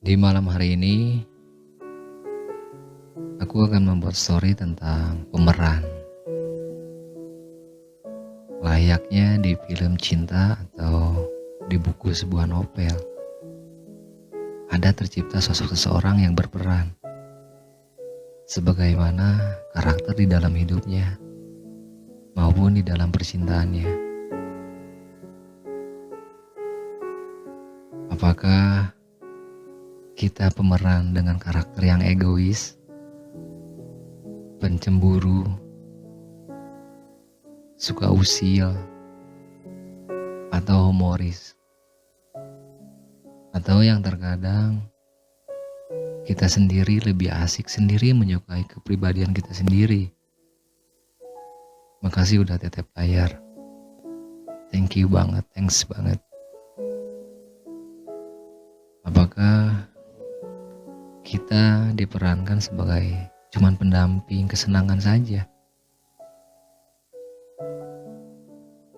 Di malam hari ini, aku akan membuat story tentang pemeran. Layaknya di film cinta atau di buku sebuah novel. Ada tercipta sosok seseorang yang berperan. Sebagaimana karakter di dalam hidupnya, maupun di dalam percintaannya. Apakah kita pemeran dengan karakter yang egois, pencemburu, suka usil, atau humoris, atau yang terkadang kita sendiri lebih asik sendiri menyukai kepribadian kita sendiri. Makasih udah tetep layar. Thank you banget, thanks banget. Apakah kita diperankan sebagai cuman pendamping kesenangan saja?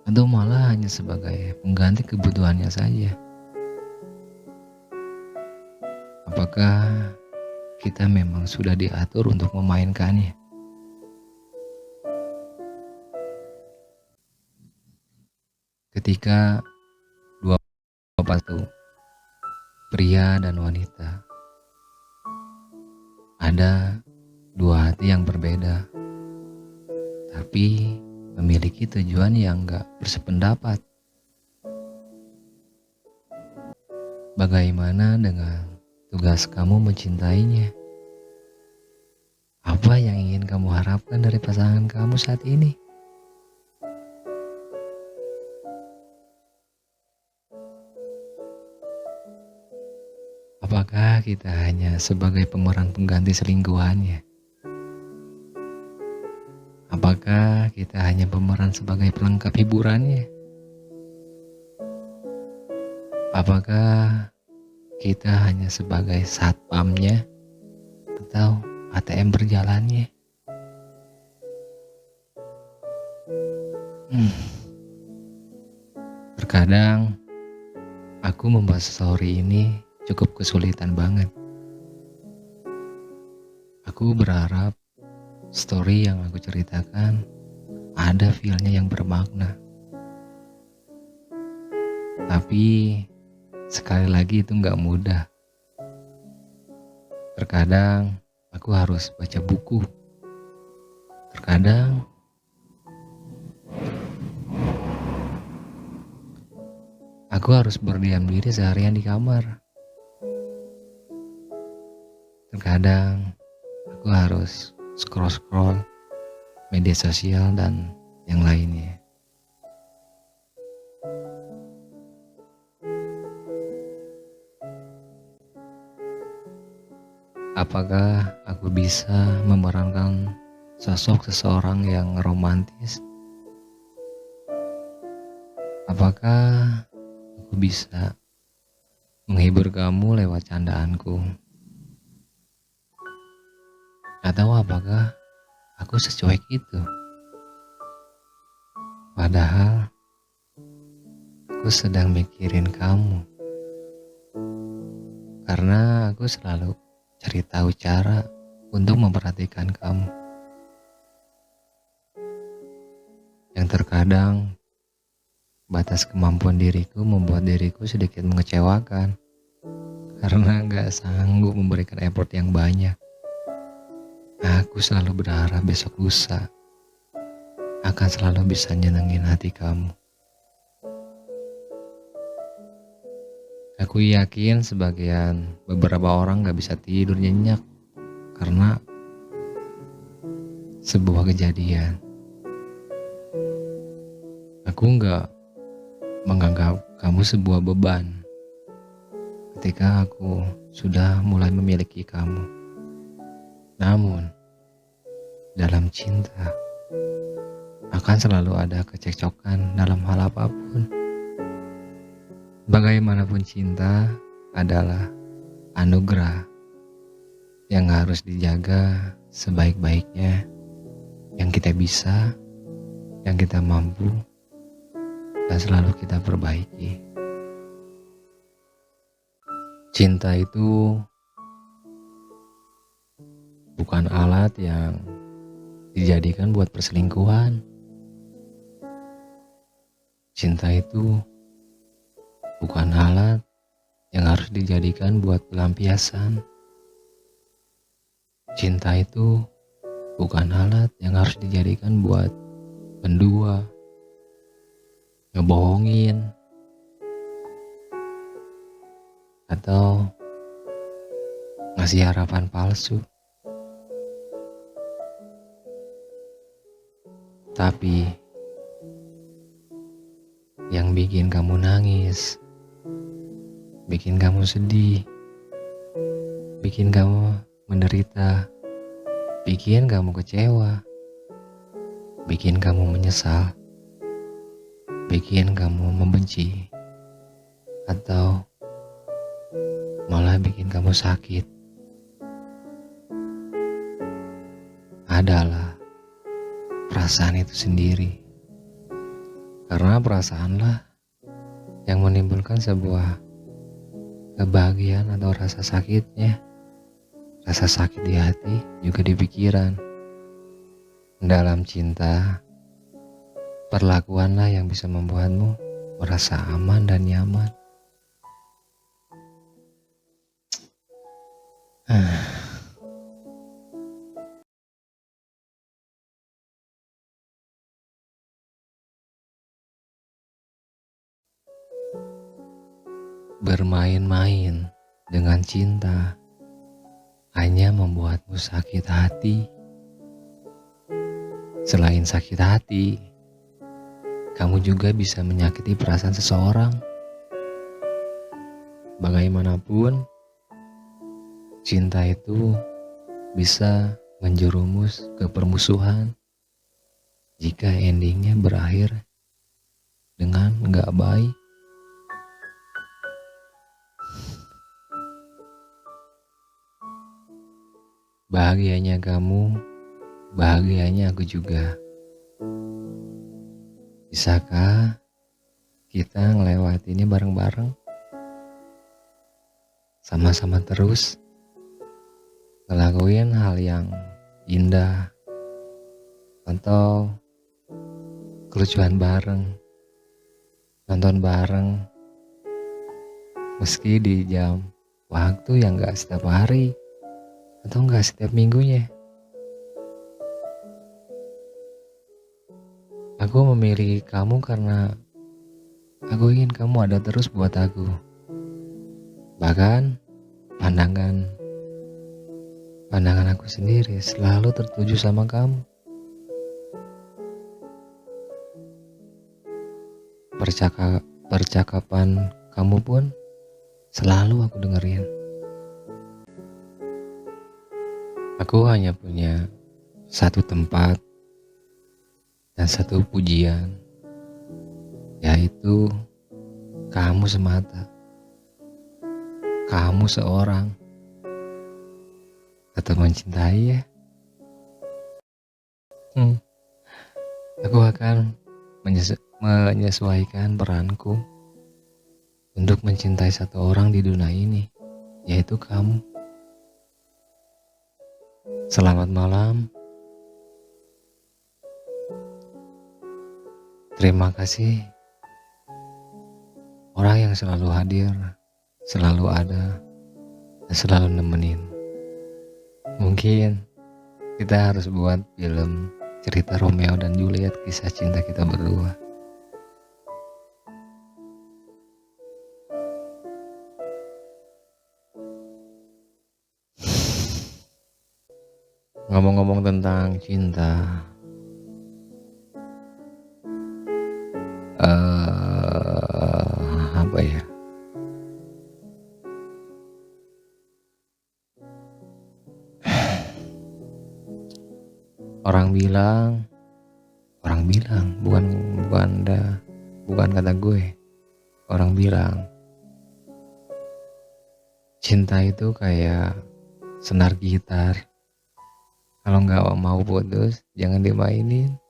Atau malah hanya sebagai pengganti kebutuhannya saja? Apakah kita memang sudah diatur untuk memainkannya? Ketika dua satu pria dan wanita, ada dua hati yang berbeda, tapi memiliki tujuan yang gak bersependapat. Bagaimana dengan tugas kamu mencintainya? Apa yang ingin kamu harapkan dari pasangan kamu saat ini? Apakah kita hanya sebagai pemeran pengganti selingkuhannya? Apakah kita hanya pemeran sebagai pelengkap hiburannya? Apakah kita hanya sebagai satpamnya atau ATM berjalannya? Terkadang aku membuat story ini cukup kesulitan banget. Aku berharap story yang aku ceritakan ada feel-nya yang bermakna. Tapi sekali lagi itu gak mudah. Terkadang aku harus baca buku. Terkadang aku harus berdiam diri seharian di kamar. Terkadang aku harus scroll-scroll media sosial dan yang lainnya. Apakah aku bisa memerankan sosok seseorang yang romantis? Apakah aku bisa menghibur kamu lewat candaanku? Atau apakah aku secuek itu? Padahal aku sedang mikirin kamu. Karena aku selalu cari tahu cara untuk memperhatikan kamu. Yang terkadang batas kemampuan diriku membuat diriku sedikit mengecewakan. Karena gak sanggup memberikan effort yang banyak. Aku selalu berharap besok lusa akan selalu bisa nyenengin hati kamu. Aku yakin sebagian beberapa orang gak bisa tidur nyenyak karena sebuah kejadian. Aku gak menganggap kamu sebuah beban ketika aku sudah mulai memiliki kamu. Namun, dalam cinta akan selalu ada kecekcokan dalam hal apapun. Bagaimanapun cinta adalah anugerah yang harus dijaga sebaik-baiknya, yang kita bisa, yang kita mampu, dan selalu kita perbaiki. Cinta itu bukan alat yang dijadikan buat perselingkuhan. Cinta itu bukan alat yang harus dijadikan buat pelampiasan. Cinta itu bukan alat yang harus dijadikan buat mendua, ngebohongin, atau ngasih harapan palsu. Tapi yang bikin kamu nangis, bikin kamu sedih, bikin kamu menderita, bikin kamu kecewa, bikin kamu menyesal, bikin kamu membenci, atau malah bikin kamu sakit adalah perasaan itu sendiri. Karena perasaanlah yang menimbulkan sebuah kebahagiaan atau rasa sakitnya. Rasa sakit di hati juga di pikiran. Dalam cinta, perlakuanlah yang bisa membuatmu merasa aman dan nyaman. Bermain-main dengan cinta hanya membuatmu sakit hati. Selain sakit hati, kamu juga bisa menyakiti perasaan seseorang. Bagaimanapun, cinta itu bisa menjerumus ke permusuhan jika endingnya berakhir dengan gak baik. Bahagianya kamu, bahagianya aku juga. Bisakah kita ngelewati ini bareng-bareng? Sama-sama terus ngelakuin hal yang indah atau kelucuan bareng, nonton bareng, meski di jam waktu yang gak setiap hari atau gak setiap minggunya. Aku memilih kamu karena aku ingin kamu ada terus buat aku. Bahkan pandangan aku sendiri selalu tertuju sama kamu. Percakapan kamu pun selalu aku dengerin. Aku hanya punya satu tempat dan satu pujian, yaitu kamu semata. Kamu seorang. Tetap mencintai ya. Aku akan menyesuaikan peranku untuk mencintai satu orang di dunia ini, yaitu kamu. Selamat malam. Terima kasih orang yang selalu hadir, selalu ada, dan selalu nemenin. Mungkin kita harus buat film cerita Romeo dan Juliet, kisah cinta kita berdua. Ngomong-ngomong tentang cinta, apa ya? Orang bilang, bukan kata gue. Orang bilang, cinta itu kayak senar gitar. Kalau nggak mau putus, jangan dimainin.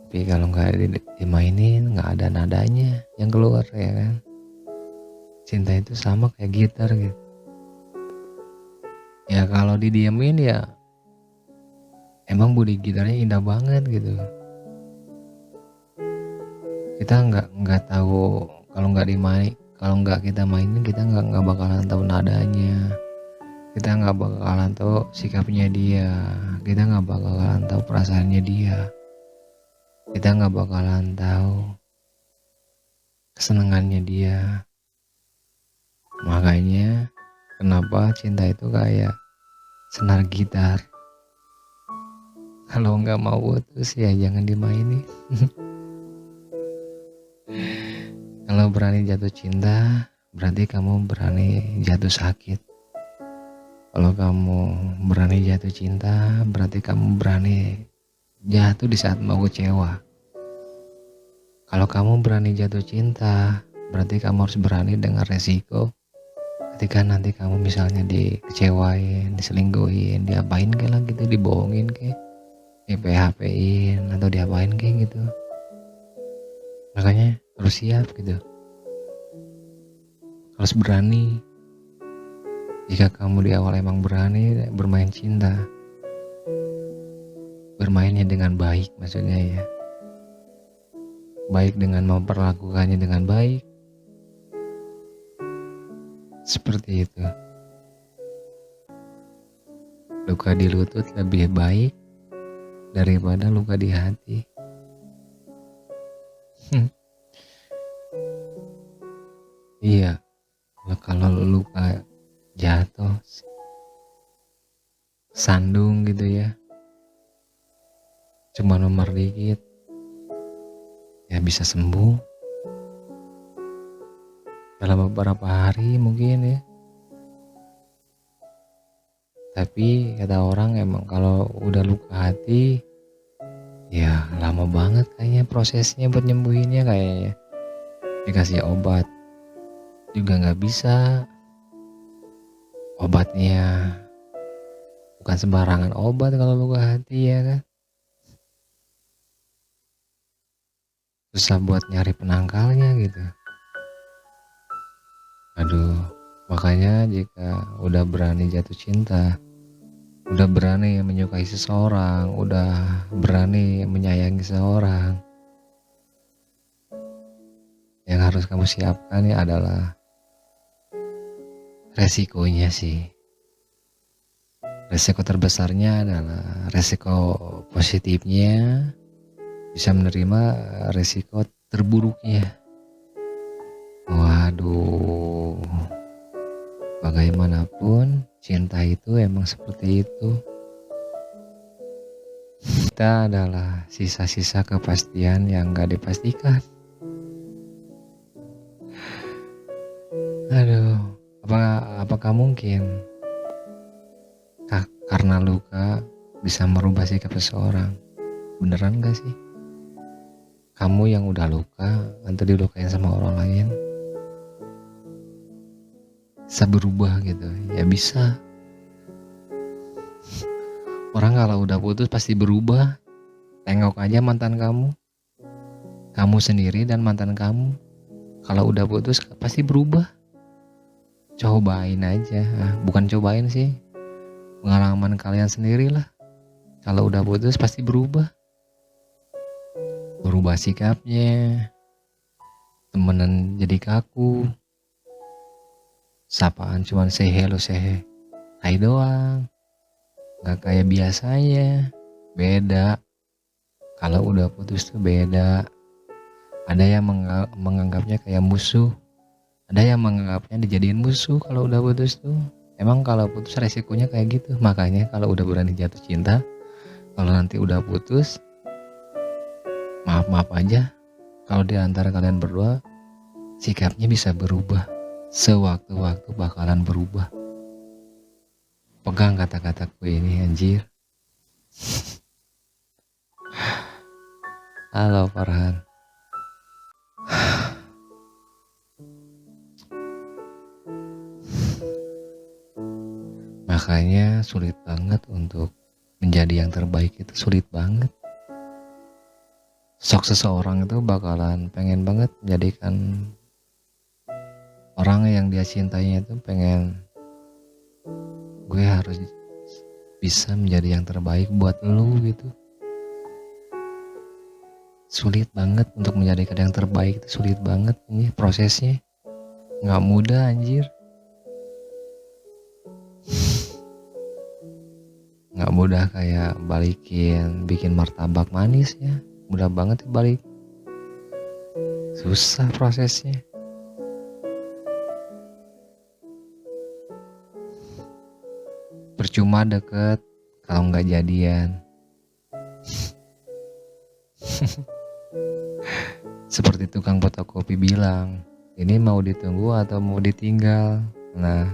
Tapi kalau nggak dimainin, nggak ada nadanya yang keluar, ya kan? Cinta itu sama kayak gitar gitu. Ya kalau didiemin ya emang bunyi gitarnya indah banget gitu. Kita nggak tahu kalau nggak dimain, kalau nggak kita mainin kita nggak bakalan tahu nadanya. Kita nggak bakalan tahu sikapnya dia. Kita nggak bakalan tahu perasaannya dia. Kita nggak bakalan tahu kesenangannya dia. Makanya kenapa cinta itu kayak senar gitar. Kalau nggak mau putus ya jangan dimainin. Kalau berani jatuh cinta, berarti kamu berani jatuh sakit. Kalau kamu berani jatuh cinta, berarti kamu berani jatuh di saat mau kecewa. Kalau kamu berani jatuh cinta, berarti kamu harus berani dengan resiko. Ketika nanti kamu misalnya dikecewain, diselingkuhin, diapain kayak lah gitu, dibohongin kayak, di PHP-in atau diapain kayak gitu. Makanya harus siap gitu. Harus berani. Jika kamu di awal emang berani bermain cinta, bermainnya dengan baik maksudnya ya. Baik dengan memperlakukannya dengan baik. Seperti itu. Luka di lutut lebih baik daripada luka di hati. Iya, kalau luka jatuh, sandung gitu ya, cuma nomor dikit, ya bisa sembuh dalam beberapa hari mungkin ya. Tapi kata orang emang kalau udah luka hati, ya lama banget kayaknya prosesnya buat nyembuhinnya kayaknya. Dikasih obat juga nggak bisa. Obatnya bukan sembarangan obat kalau luka hati ya kan. Susah buat nyari penangkalnya gitu. Aduh, makanya jika udah berani jatuh cinta, udah berani menyukai seseorang, udah berani menyayangi seseorang, yang harus kamu siapkan ya adalah resikonya sih. Resiko terbesarnya adalah resiko positifnya, bisa menerima resiko terburuknya. Waduh, bagaimanapun cinta itu emang seperti itu. Kita adalah sisa-sisa kepastian yang gak dipastikan. Aduh, apakah mungkin karena luka bisa merubah sikap seseorang? Beneran gak sih? Kamu yang udah luka atau dilukain sama orang lain bisa berubah gitu? Ya bisa. Orang kalau udah putus pasti berubah. Tengok aja mantan kamu. Kamu sendiri dan mantan kamu kalau udah putus pasti berubah. Cobain aja. Bukan cobain sih, pengalaman kalian sendirilah. Kalau udah putus pasti berubah. Berubah sikapnya, temenan jadi kaku, sapaan cuman say hello say hi doang, gak kayak biasanya. Beda. Kalau udah putus tuh beda. Ada yang menganggapnya kayak musuh, ada yang menganggapnya dijadiin musuh kalau udah putus tuh. Emang kalau putus resikonya kayak gitu. Makanya kalau udah berani jatuh cinta, kalau nanti udah putus, maaf aja kalau di antara kalian berdua sikapnya bisa berubah. Sewaktu-waktu bakalan berubah. Pegang kata-kataku ini anjir. Halo Farhan. Makanya sulit banget untuk menjadi yang terbaik, itu sulit banget. Sok seseorang itu bakalan pengen banget menjadikan Orang yang dia cintainya itu pengen gue harus bisa menjadi yang terbaik buat lu gitu. Sulit banget untuk menjadikan yang terbaik itu, sulit banget ini prosesnya. Nggak mudah anjir. Nggak mudah kayak bikin martabak manis ya. Mudah banget balik. Susah prosesnya. Percuma deket kalau nggak jadian. Seperti tukang fotokopi bilang, ini mau ditunggu atau mau ditinggal. Nah,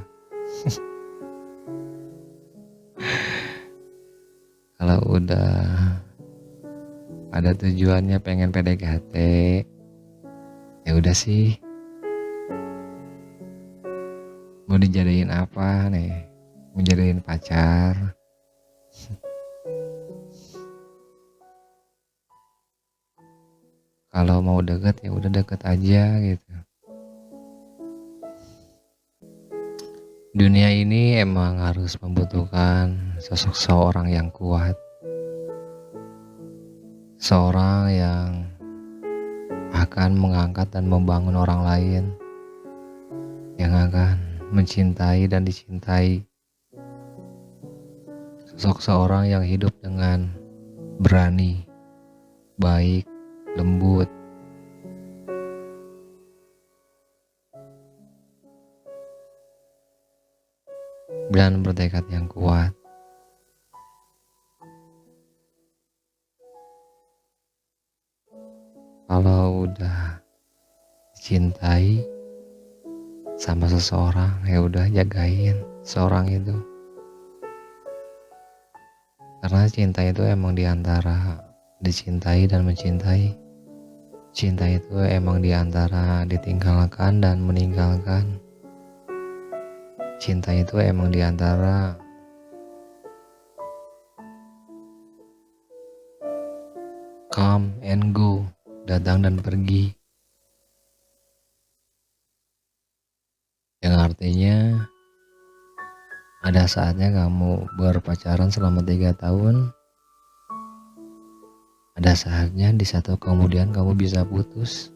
kalau udah ada tujuannya pengen PDKT, ya udah sih. Mau dijadiin apa nih? Mau jadiin pacar? Kalau mau deket ya udah deket aja gitu. Dunia ini emang harus membutuhkan sosok seorang yang kuat. Seorang yang akan mengangkat dan membangun orang lain. Yang akan mencintai dan dicintai. Sosok seorang yang hidup dengan berani, baik, lembut. Dan bertekad yang kuat. Kalau udah dicintai sama seseorang, ya udah jagain seorang itu. Karena cinta itu emang diantara dicintai dan mencintai. Cinta itu emang diantara ditinggalkan dan meninggalkan. Cinta itu emang diantara come and go, datang dan pergi. Yang artinya ada saatnya kamu berpacaran selama 3 tahun. Ada saatnya di satu kemudian kamu bisa putus.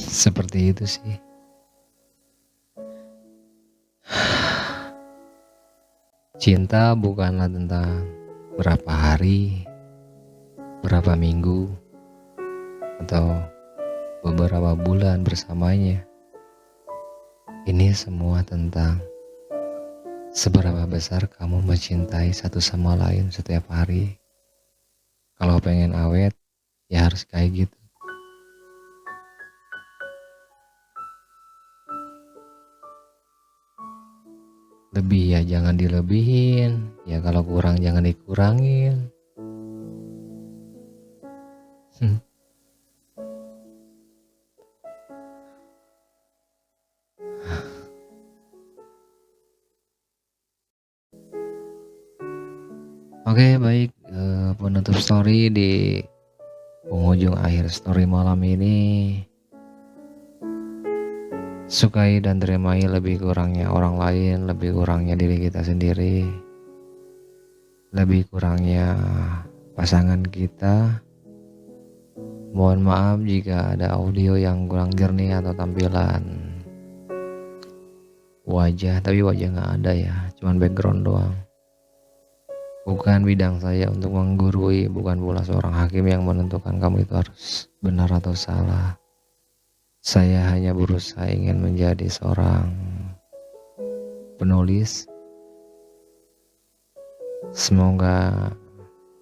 Seperti itu sih. Cinta bukanlah tentang berapa hari, berapa minggu, atau beberapa bulan bersamanya. Ini semua tentang seberapa besar kamu mencintai satu sama lain setiap hari. Kalau pengen awet, ya harus kayak gitu. Lebih ya jangan dilebihin, ya kalau kurang jangan dikurangin. Oke baik, penutup story di penghujung akhir story malam ini. Sukai dan terimai lebih kurangnya orang lain, lebih kurangnya diri kita sendiri, lebih kurangnya pasangan kita. Mohon maaf jika ada audio yang kurang jernih atau tampilan wajah, tapi wajah gak ada ya, cuman background doang. Bukan bidang saya untuk menggurui, bukan pula seorang hakim yang menentukan kamu itu harus benar atau salah. Saya hanya berusaha ingin menjadi seorang penulis. Semoga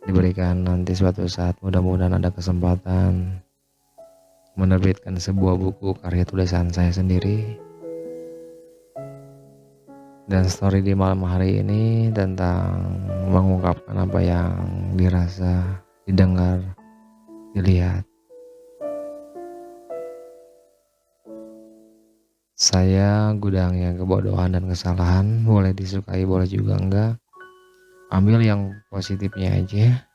diberikan nanti suatu saat, mudah-mudahan ada kesempatan menerbitkan sebuah buku karya tulisan saya sendiri. Dan story di malam hari ini tentang mengungkapkan apa yang dirasa, didengar, dilihat. Saya gudangnya kebodohan dan kesalahan, boleh disukai boleh juga enggak. Ambil yang positifnya aja.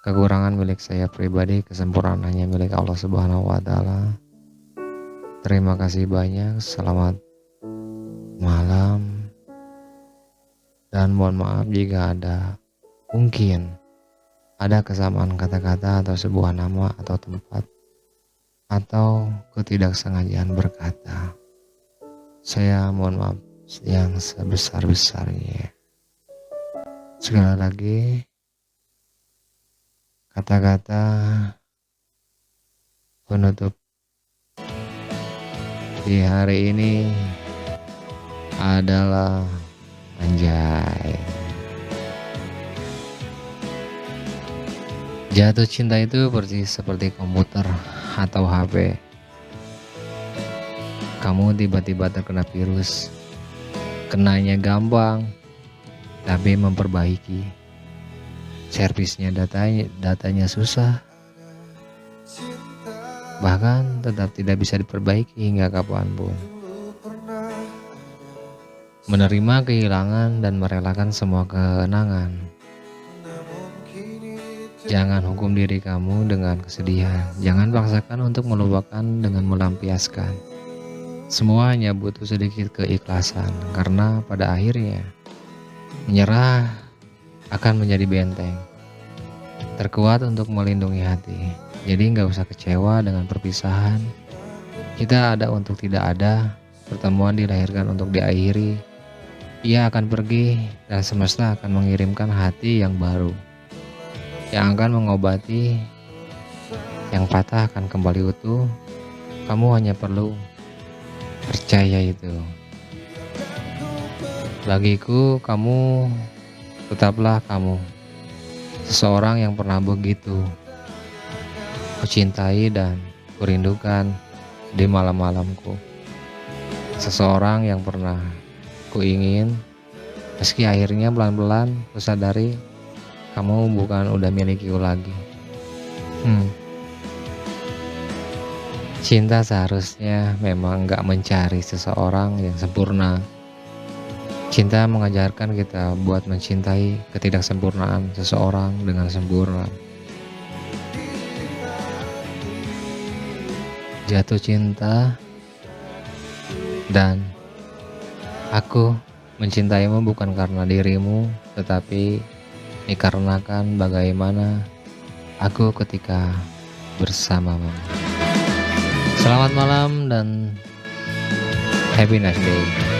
Kekurangan milik saya pribadi, kesempurnaan hanya milik Allah Subhanahu wa Ta'ala. Terima kasih banyak, selamat malam, dan mohon maaf jika mungkin ada kesamaan kata-kata atau sebuah nama atau tempat atau ketidaksengajaan berkata. Saya mohon maaf yang sebesar-besarnya. Sekali lagi, kata-kata penutup di hari ini adalah anjay. Jatuh cinta itu persis seperti komputer atau HP. Kamu tiba-tiba terkena virus. Kenanya gampang, tapi memperbaiki. Servisnya datanya susah. Bahkan tetap tidak bisa diperbaiki hingga kapanpun. Menerima kehilangan dan merelakan semua kenangan. Jangan hukum diri kamu dengan kesedihan. Jangan paksakan untuk melupakan dengan melampiaskan. Semua hanya butuh sedikit keikhlasan, karena pada akhirnya menyerah akan menjadi benteng terkuat untuk melindungi hati. Jadi nggak usah kecewa dengan perpisahan. Kita ada untuk tidak ada. Pertemuan dilahirkan untuk diakhiri. Ia akan pergi dan semesta akan mengirimkan hati yang baru, yang akan mengobati yang patah akan kembali utuh. Kamu hanya perlu percaya itu. Bagiku kamu tetaplah kamu, seseorang yang pernah begitu kucintai dan kurindukan di malam-malamku. Seseorang yang pernah kuingin, meski akhirnya pelan-pelan kusadari kamu bukan udah milikiku lagi. Cinta seharusnya memang gak mencari seseorang yang sempurna. Cinta mengajarkan kita buat mencintai ketidaksempurnaan seseorang dengan sempurna. Jatuh cinta dan aku mencintaimu bukan karena dirimu, tetapi dikarenakan bagaimana aku ketika bersamamu. Selamat malam dan happy nice day.